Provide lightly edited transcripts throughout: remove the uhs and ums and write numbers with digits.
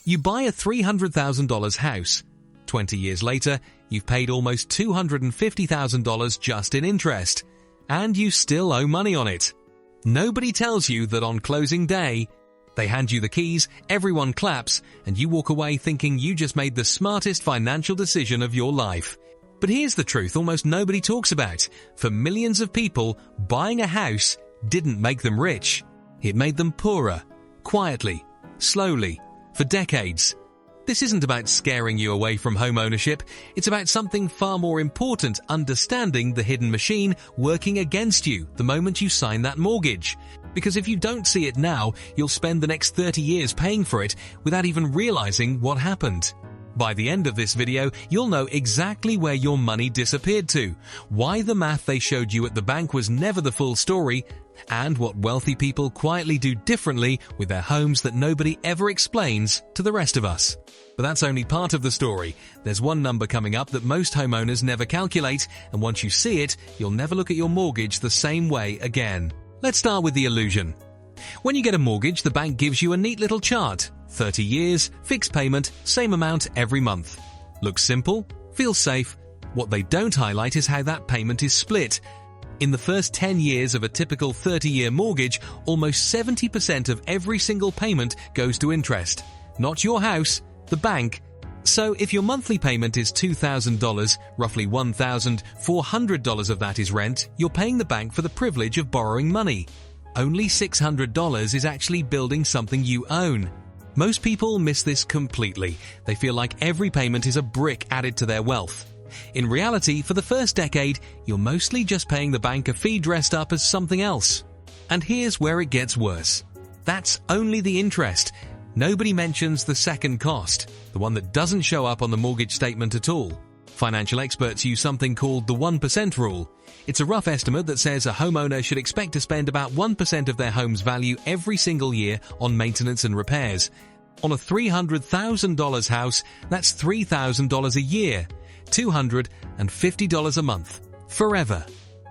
You buy a $300,000 house. 20 years later, you've paid almost $250,000 just in interest. And you still owe money on it. Nobody tells you that on closing day, they hand you the keys, everyone claps, and you walk away thinking you just made the smartest financial decision of your life. But here's the truth almost nobody talks about. For millions of people, buying a house didn't make them rich. It made them poorer, quietly, slowly, for decades. This isn't about scaring you away from home ownership. It's about something far more important, understanding the hidden machine working against you the moment you sign that mortgage. Because if you don't see it now, you'll spend the next 30 years paying for it without even realizing what happened. By the end of this video, you'll know exactly where your money disappeared to, why the math they showed you at the bank was never the full story, and what wealthy people quietly do differently with their homes that nobody ever explains to the rest of us. But that's only part of the story. There's one number coming up that most homeowners never calculate, and once you see it, you'll never look at your mortgage the same way again. Let's start with the illusion. When you get a mortgage, the bank gives you a neat little chart. 30 years, fixed payment, same amount every month. Looks simple, feels safe. What they don't highlight is how that payment is split. In the first 10 years of a typical 30-year mortgage, almost 70% of every single payment goes to interest. Not your house, the bank. So if your monthly payment is $2,000, roughly $1,400 of that is rent, you're paying the bank for the privilege of borrowing money. Only $600 is actually building something you own. Most people miss this completely. They feel like every payment is a brick added to their wealth. In reality, for the first decade, you're mostly just paying the bank a fee dressed up as something else. And here's where it gets worse. That's only the interest. Nobody mentions the second cost, the one that doesn't show up on the mortgage statement at all. Financial experts use something called the 1% rule. It's a rough estimate that says a homeowner should expect to spend about 1% of their home's value every single year on maintenance and repairs. On a $300,000 house, that's $3,000 a year, $250 a month, forever.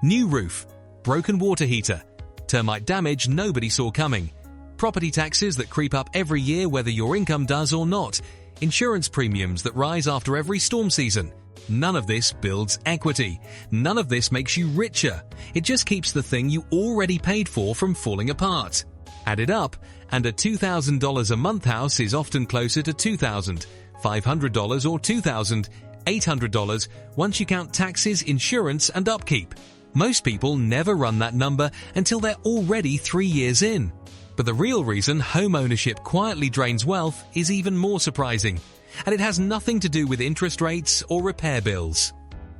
New roof, broken water heater, termite damage nobody saw coming, property taxes that creep up every year whether your income does or not, insurance premiums that rise after every storm season. None of this builds equity. None of this makes you richer. It just keeps the thing you already paid for from falling apart. Add it up, and a $2,000 a month house is often closer to $2,500 or $2,800 once you count taxes, insurance, and upkeep. Most people never run that number until they're already 3 years in. But the real reason home ownership quietly drains wealth is even more surprising. And it has nothing to do with interest rates or repair bills.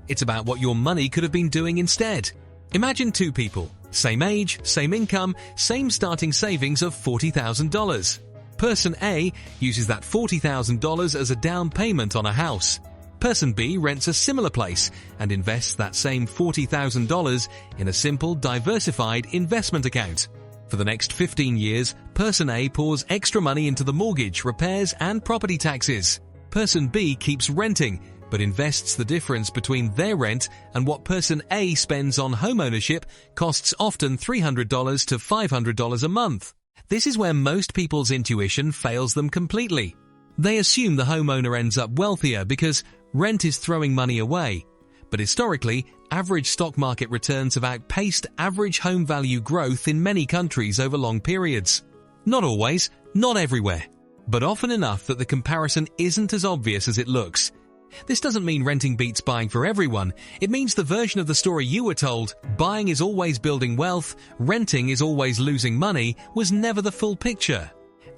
It's about what your money could have been doing instead. Imagine two people, same age, same income, same starting savings of $40,000. Person A uses that $40,000 as a down payment on a house. Person B rents a similar place and invests that same $40,000 in a simple, diversified investment account. For the next 15 years, Person A pours extra money into the mortgage, repairs, and property taxes. Person B keeps renting, but invests the difference between their rent and what Person A spends on homeownership costs often $300 to $500 a month. This is where most people's intuition fails them completely. They assume the homeowner ends up wealthier because rent is throwing money away. But historically, average stock market returns have outpaced average home value growth in many countries over long periods. Not always, not everywhere, but often enough that the comparison isn't as obvious as it looks. This doesn't mean renting beats buying for everyone. It means the version of the story you were told, buying is always building wealth, renting is always losing money, was never the full picture.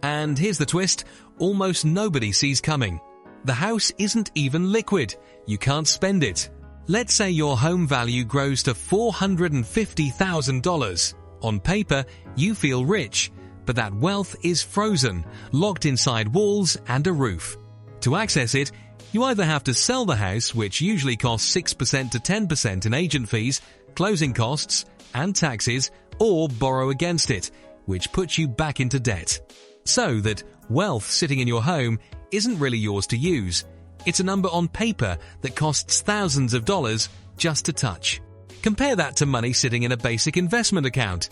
And here's the twist, almost nobody sees coming. The house isn't even liquid. You can't spend it. Let's say your home value grows to $450,000. On paper, you feel rich, but that wealth is frozen, locked inside walls and a roof. To access it, you either have to sell the house, which usually costs 6% to 10% in agent fees, closing costs, and taxes, or borrow against it, which puts you back into debt. So that wealth sitting in your home isn't really yours to use. It's a number on paper that costs thousands of dollars just to touch. Compare that to money sitting in a basic investment account.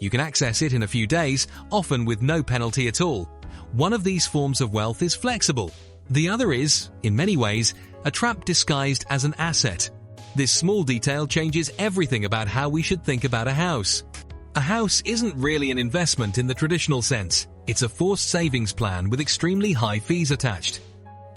You can access it in a few days, often with no penalty at all. one of these forms of wealth is flexible. The other is, in many ways, a trap disguised as an asset. This small detail changes everything about how we should think about a house. A house isn't really an investment in the traditional sense. It's a forced savings plan with extremely high fees attached.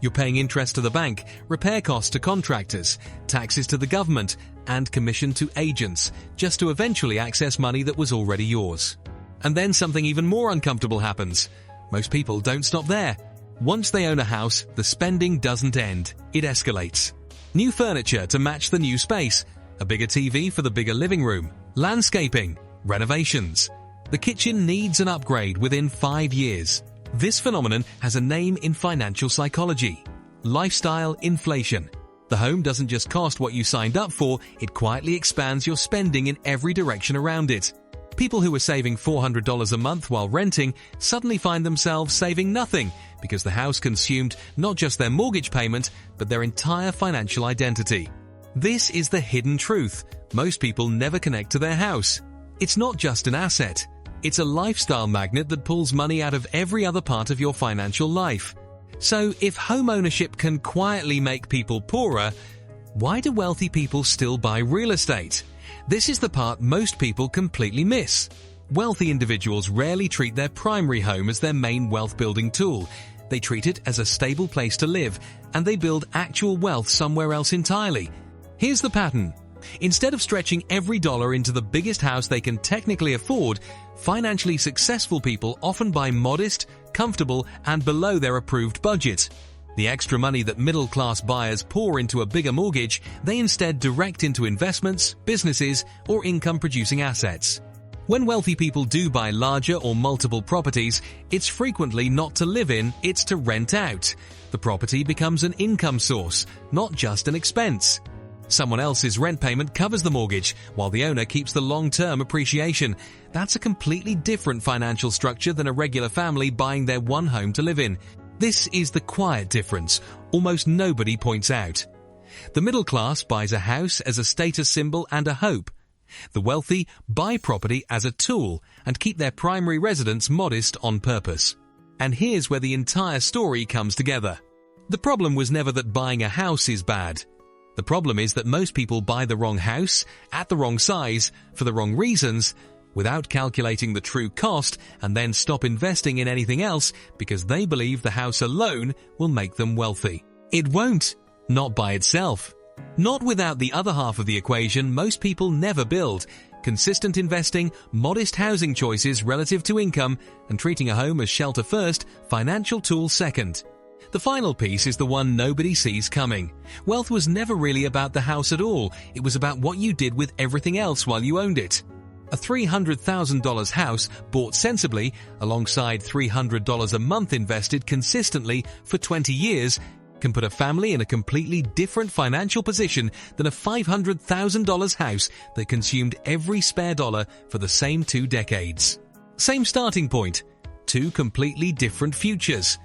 You're paying interest to the bank, repair costs to contractors, taxes to the government, and commission to agents, just to eventually access money that was already yours. And then something even more uncomfortable happens. Most people don't stop there. Once they own a house, the spending doesn't end. It escalates. New furniture to match the new space, a bigger TV for the bigger living room, landscaping, renovations. The kitchen needs an upgrade within 5 years. This phenomenon has a name in financial psychology: lifestyle inflation. The home doesn't just cost what you signed up for, it quietly expands your spending in every direction around it. People who were saving $400 a month while renting suddenly find themselves saving nothing because the house consumed not just their mortgage payment, but their entire financial identity. This is the hidden truth. Most people never connect to their house. It's not just an asset. It's a lifestyle magnet that pulls money out of every other part of your financial life. So if homeownership can quietly make people poorer, why do wealthy people still buy real estate? This is the part most people completely miss. Wealthy individuals rarely treat their primary home as their main wealth-building tool. They treat it as a stable place to live, and they build actual wealth somewhere else entirely. Here's the pattern. Instead of stretching every dollar into the biggest house they can technically afford, financially successful people often buy modest, comfortable, and below their approved budget. The extra money that middle-class buyers pour into a bigger mortgage, they instead direct into investments, businesses, or income-producing assets. When wealthy people do buy larger or multiple properties, it's frequently not to live in, it's to rent out. The property becomes an income source, not just an expense. Someone else's rent payment covers the mortgage, while the owner keeps the long-term appreciation. That's a completely different financial structure than a regular family buying their one home to live in. This is the quiet difference almost nobody points out. The middle class buys a house as a status symbol and a hope. The wealthy buy property as a tool and keep their primary residence modest on purpose. And here's where the entire story comes together. The problem was never that buying a house is bad. The problem is that most people buy the wrong house, at the wrong size, for the wrong reasons, without calculating the true cost, and then stop investing in anything else because they believe the house alone will make them wealthy. It won't. Not by itself. Not without the other half of the equation most people never build: consistent investing, modest housing choices relative to income, and treating a home as shelter first, financial tool second. The final piece is the one nobody sees coming. Wealth was never really about the house at all. It was about what you did with everything else while you owned it. A $300,000 house bought sensibly, alongside $300 a month invested consistently for 20 years, can put a family in a completely different financial position than a $500,000 house that consumed every spare dollar for the same 2 decades. Same starting point, 2 completely different futures.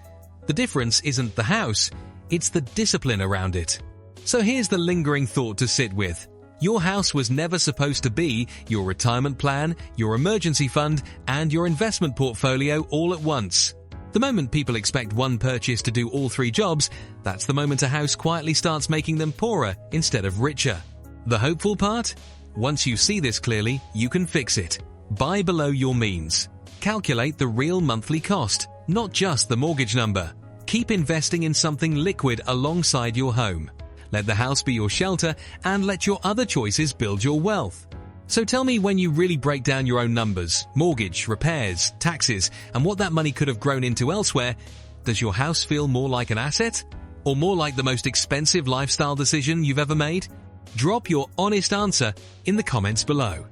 The difference isn't the house, it's the discipline around it. So here's the lingering thought to sit with. Your house was never supposed to be your retirement plan, your emergency fund, and your investment portfolio all at once. The moment people expect one purchase to do all 3 jobs, that's the moment a house quietly starts making them poorer instead of richer. The hopeful part? Once you see this clearly, you can fix it. Buy below your means. Calculate the real monthly cost, not just the mortgage number. Keep investing in something liquid alongside your home. Let the house be your shelter, and let your other choices build your wealth. So tell me, when you really break down your own numbers, mortgage, repairs, taxes, and what that money could have grown into elsewhere, does your house feel more like an asset? Or more like the most expensive lifestyle decision you've ever made? Drop your honest answer in the comments below.